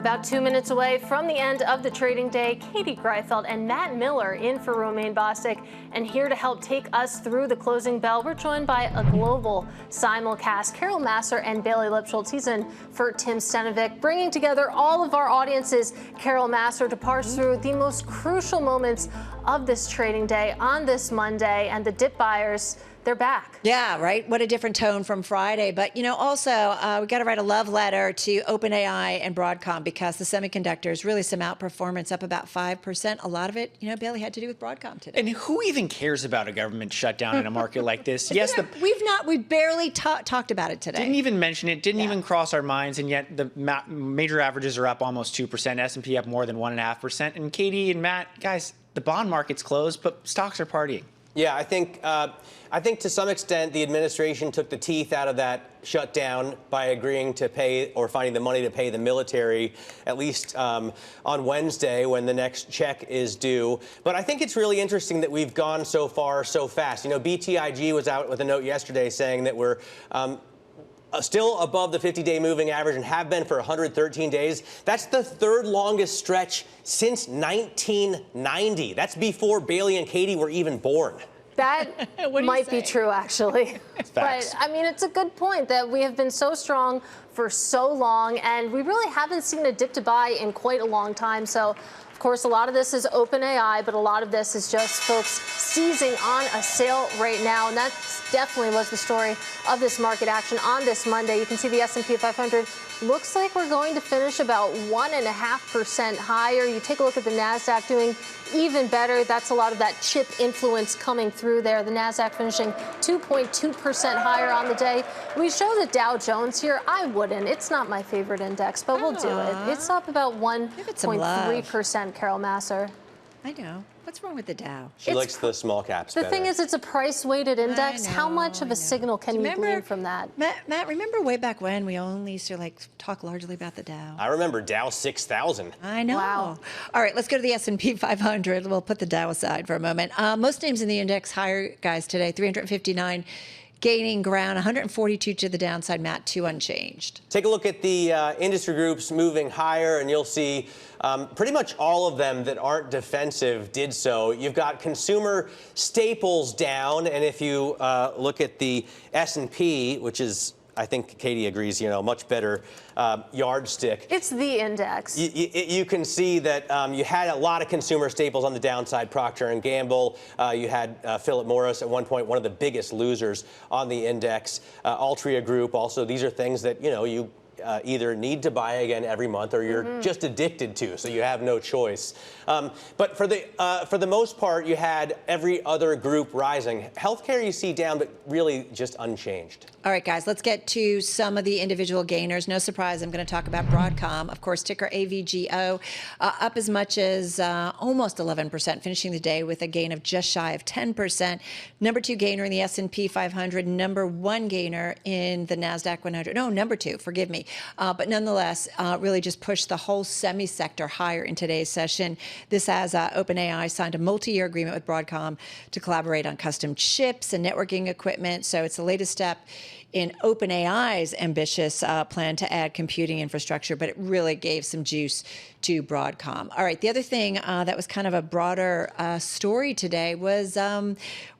About 2 minutes away from the end of the trading day, Katie Greifeld and Matt Miller in for Romaine Bostic. And here to help take us through the closing bell, we're joined by a global simulcast, Carol Massar and Bailey Lipschultz. He's in for Tim Stenovic, bringing together all of our audiences, Carol Massar, to parse through the most crucial moments of this trading day on this Monday. And the dip buyers, they're back. Yeah, right. What a different tone from Friday. But, you know, also, we got to write a love letter to OpenAI and Broadcom because the semiconductors really some outperformance, up about 5%. A lot of it, you know, Bailey, had to do with Broadcom today. And who even cares about a government shutdown in a market like this? Yes, we barely talked about it today. Didn't even mention it. Didn't even cross our minds. And yet the major averages are up almost 2%. S&P up more than 1.5%. And Katie and Matt, guys, the bond market's closed, but stocks are partying. Yeah, I think to some extent the administration took the teeth out of that shutdown by agreeing to pay or finding the money to pay the military, at least on Wednesday when the next check is due. But I think it's really interesting that we've gone so far so fast. You know, BTIG was out with a note yesterday saying that we're still above the 50-day moving average and have been for 113 days. That's the third longest stretch since 1990. That's before Bailey and Katie were even born. That might be true, actually. But, I mean, it's a good point that we have been so strong for so long, and we really haven't seen a dip to buy in quite a long time. So, of course, a lot of this is OpenAI, but a lot of this is just folks seizing on a sale right now. And that definitely was the story of this market action on this Monday. You can see the S&P 500 looks like we're going to finish about 1.5% higher. You take a look at the NASDAQ doing even better. That's a lot of that chip influence coming through there. The NASDAQ finishing 2.2% higher on the day. We show the Dow Jones here. I wouldn't. It's not my favorite index, but we'll do it. It's up about 1.3%, Carol Massar. I know. What's wrong with the Dow? She likes the small caps better. The thing is, it's a price-weighted index. How much of a signal can you glean from that? Matt, remember way back when we only used to talk largely about the Dow? I remember Dow 6,000. I know. Wow. All right, let's go to the S&P 500. We'll put the Dow aside for a moment. Most names in the index higher, guys, today. 359 gaining ground, 142 to the downside. Matt, 2 unchanged. Take a look at the industry groups moving higher, and you'll see pretty much all of them that aren't defensive did so. You've got consumer staples down, and if you look at the S&P, which is, I think Katie agrees, you know, much better yardstick. It's the index. You can see that you had a lot of consumer staples on the downside. Procter & Gamble. You had Philip Morris at one point, one of the biggest losers on the index. Altria Group also. These are things that, you know, you either need to buy again every month or you're just addicted to, so you have no choice. But for the most part, you had every other group rising. Healthcare you see down, but really just unchanged. All right, guys, let's get to some of the individual gainers. No surprise, I'm going to talk about Broadcom. Of course, ticker AVGO, up as much as almost 11%, finishing the day with a gain of just shy of 10%. Number 2 gainer in the S&P 500, number 1 gainer in the NASDAQ 100. No, number 2, forgive me. But nonetheless, really just pushed the whole semi-sector higher in today's session. This as OpenAI signed a multi-year agreement with Broadcom to collaborate on custom chips and networking equipment. So it's the latest step in OpenAI's ambitious plan to add computing infrastructure, but it really gave some juice to Broadcom. All right, the other thing that was kind of a broader story today was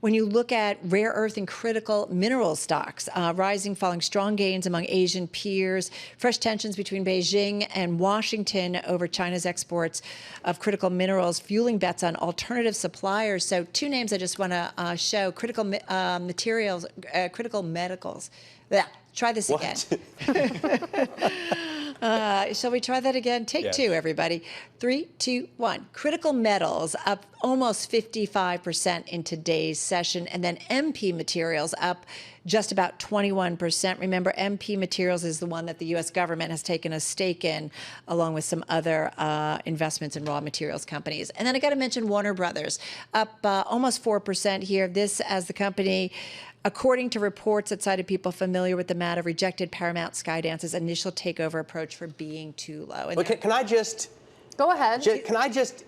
when you look at rare earth and critical mineral stocks, rising, falling, strong gains among Asian peers, fresh tensions between Beijing and Washington over China's exports of critical minerals, fueling bets on alternative suppliers. So 2 names I just want to show, critical materials, critical medicals. Yeah, try this again. Shall we try that again? Take 2, everybody. 3, 2, 1. Critical metals up almost 55% in today's session. And then MP materials up just about 21%. Remember, MP materials is the one that the U.S. government has taken a stake in, along with some other investments in raw materials companies. And then I got to mention Warner Brothers, up almost 4% here. This as the company, according to reports that cited people familiar with the matter, rejected Paramount Skydance's initial takeover approach for being too low. And But can I just... Go ahead. Can I just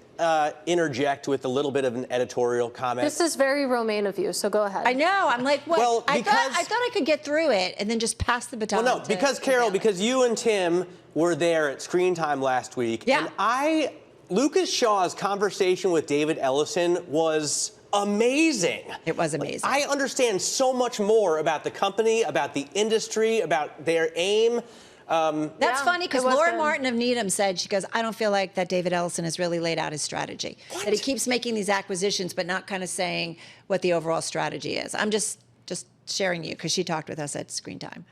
interject with a little bit of an editorial comment? This is very Romaine of you, so go ahead. I know. I'm like, what? Well, I thought I could get through it and then just pass the baton. Well, no, because Carol, because you and Tim were there at Screen Time last week, yeah. and Lucas Shaw's conversation with David Ellison was amazing. It was amazing. I understand so much more about the company, about the industry, about their aim. That's funny because Laura Martin of Needham said, she goes, I don't feel like that David Ellison has really laid out his strategy. What? That he keeps making these acquisitions but not kind of saying what the overall strategy is. I'm just sharing you because she talked with us at Screen Time.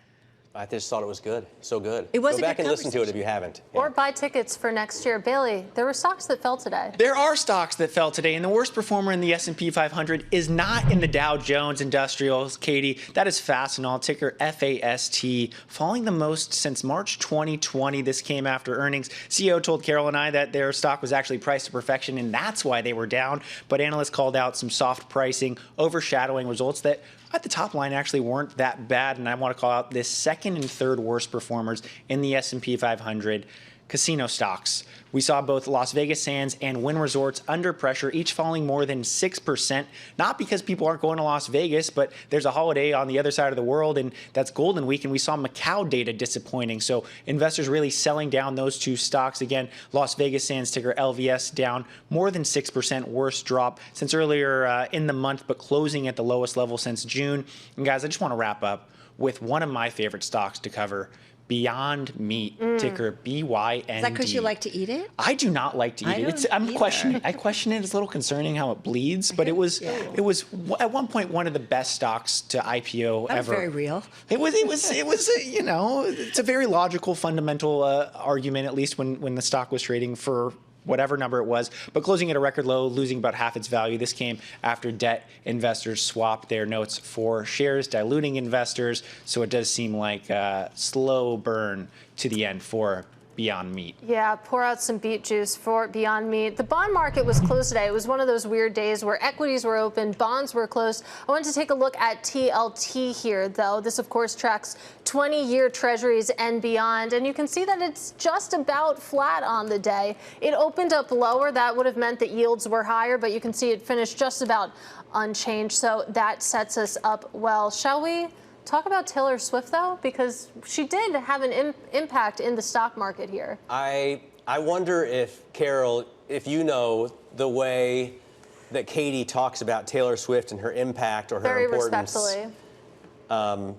I just thought it was good. So good. It was Go back and listen to it if you haven't. Yeah. Or buy tickets for next year. Bailey, there were stocks that fell today. There are stocks that fell today, and the worst performer in the S&P 500 is not in the Dow Jones Industrials, Katie. That is Fastenal, ticker FAST, falling the most since March 2020. This came after earnings. CEO told Carol and I that their stock was actually priced to perfection, and that's why they were down. But analysts called out some soft pricing, overshadowing results that at the top line actually weren't that bad, and I want to call out this second and third worst performers in the S&P 500. Casino stocks. We saw both Las Vegas Sands and Wynn Resorts under pressure, each falling more than 6%, not because people aren't going to Las Vegas, but there's a holiday on the other side of the world, and that's Golden Week, and we saw Macau data disappointing. So investors really selling down those two stocks. Again, Las Vegas Sands ticker LVS down more than 6%, worst drop since earlier in the month, but closing at the lowest level since June. And guys, I just want to wrap up with one of my favorite stocks to cover, Beyond Meat, ticker BYND. Is that because you like to eat it? I do not like to eat it. I question it. It's a little concerning how it bleeds, but it was at one point one of the best stocks to IPO that ever. Was very real. It was you know, it's a very logical, fundamental argument, at least when the stock was trading for whatever number it was, but closing at a record low, losing about half its value. This came after debt investors swapped their notes for shares, diluting investors. So it does seem like a slow burn to the end for Beyond Meat. Yeah, pour out some beet juice for Beyond Meat. The bond market was closed today. It was one of those weird days where equities were open, bonds were closed. I wanted to take a look at TLT here, though. This, of course, tracks 20-year treasuries and beyond. And you can see that it's just about flat on the day. It opened up lower. That would have meant that yields were higher, but you can see it finished just about unchanged. So that sets us up well. Shall we talk about Taylor Swift, though, because she did have an impact in the stock market here? I wonder if, Carol, if you know the way that Katie talks about Taylor Swift and her impact or her importance. Very respectfully.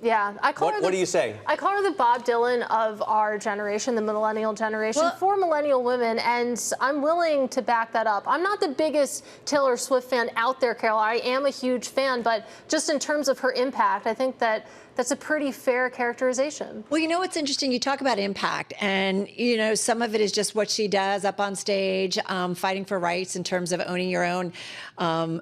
Yeah, I call her. What do you say? I call her the Bob Dylan of our generation, the millennial generation, for millennial women, and I'm willing to back that up. I'm not the biggest Taylor Swift fan out there, Carol. I am a huge fan, but just in terms of her impact, I think that that's a pretty fair characterization. Well, you know what's interesting? You talk about impact, and you know some of it is just what she does up on stage, fighting for rights in terms of owning your own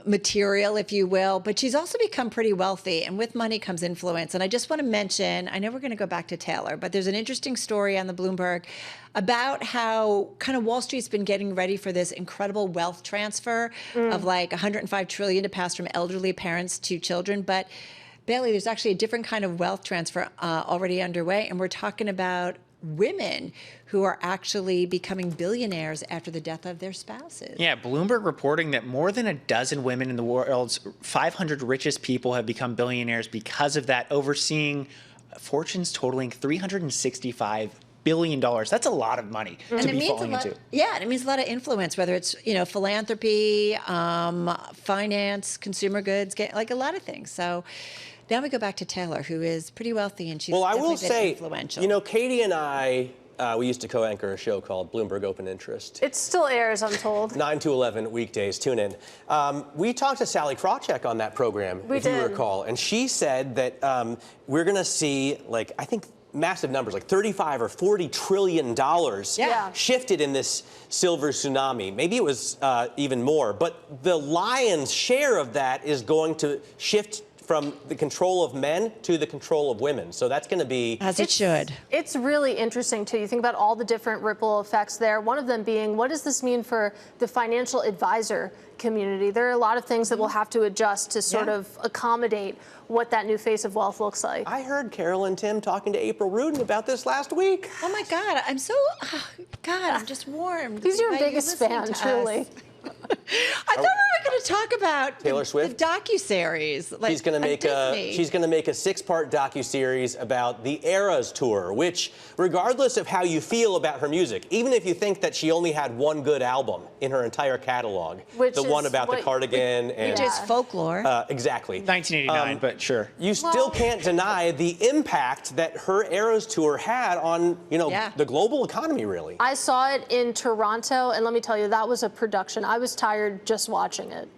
material, if you will. But she's also become pretty wealthy, and with money comes influence. And I just want to mention, I know we're going to go back to Taylor, but there's an interesting story on the Bloomberg about how kind of Wall Street's been getting ready for this incredible wealth transfer of like $105 trillion to pass from elderly parents to children, but Bailey, there's actually a different kind of wealth transfer already underway, and we're talking about women who are actually becoming billionaires after the death of their spouses. Yeah, Bloomberg reporting that more than a dozen women in the world's 500 richest people have become billionaires because of that, overseeing fortunes totaling $365 billion. That's a lot of money to be falling into. Yeah, and it means a lot of influence, whether it's philanthropy, finance, consumer goods, like a lot of things. So now we go back to Taylor, who is pretty wealthy, and she's influential. Katie and I, we used to co-anchor a show called Bloomberg Open Interest. It still airs, I'm told. 9 to 11 weekdays, tune in. We talked to Sally Krawcheck on that program, if you recall, and she said that we're going to see, like, I think, massive numbers, like $35 or $40 trillion shifted in this silver tsunami. Maybe it was even more, but the lion's share of that is going to shift from the control of men to the control of women. So that's going to be... As it should. It's really interesting, too. You think about all the different ripple effects there. One of them being, what does this mean for the financial advisor community? There are a lot of things that we'll have to adjust to sort of accommodate what that new face of wealth looks like. I heard Carol and Tim talking to April Rudin about this last week. Oh my God, I'm so, I'm just warmed. He's your by you biggest listening fan, to truly. us. I thought we were going to talk about Taylor Swift? the docuseries. Like, She's going to make she's going to make a 6-part docuseries about the Eras Tour, which, regardless of how you feel about her music, even if you think that she only had one good album in her entire catalog, the one about the cardigan and which is folklore. Exactly. 1989, but sure. You still can't deny the impact that her Eras Tour had on, the global economy, really. I saw it in Toronto, and let me tell you, that was a production. I was tired just watching it.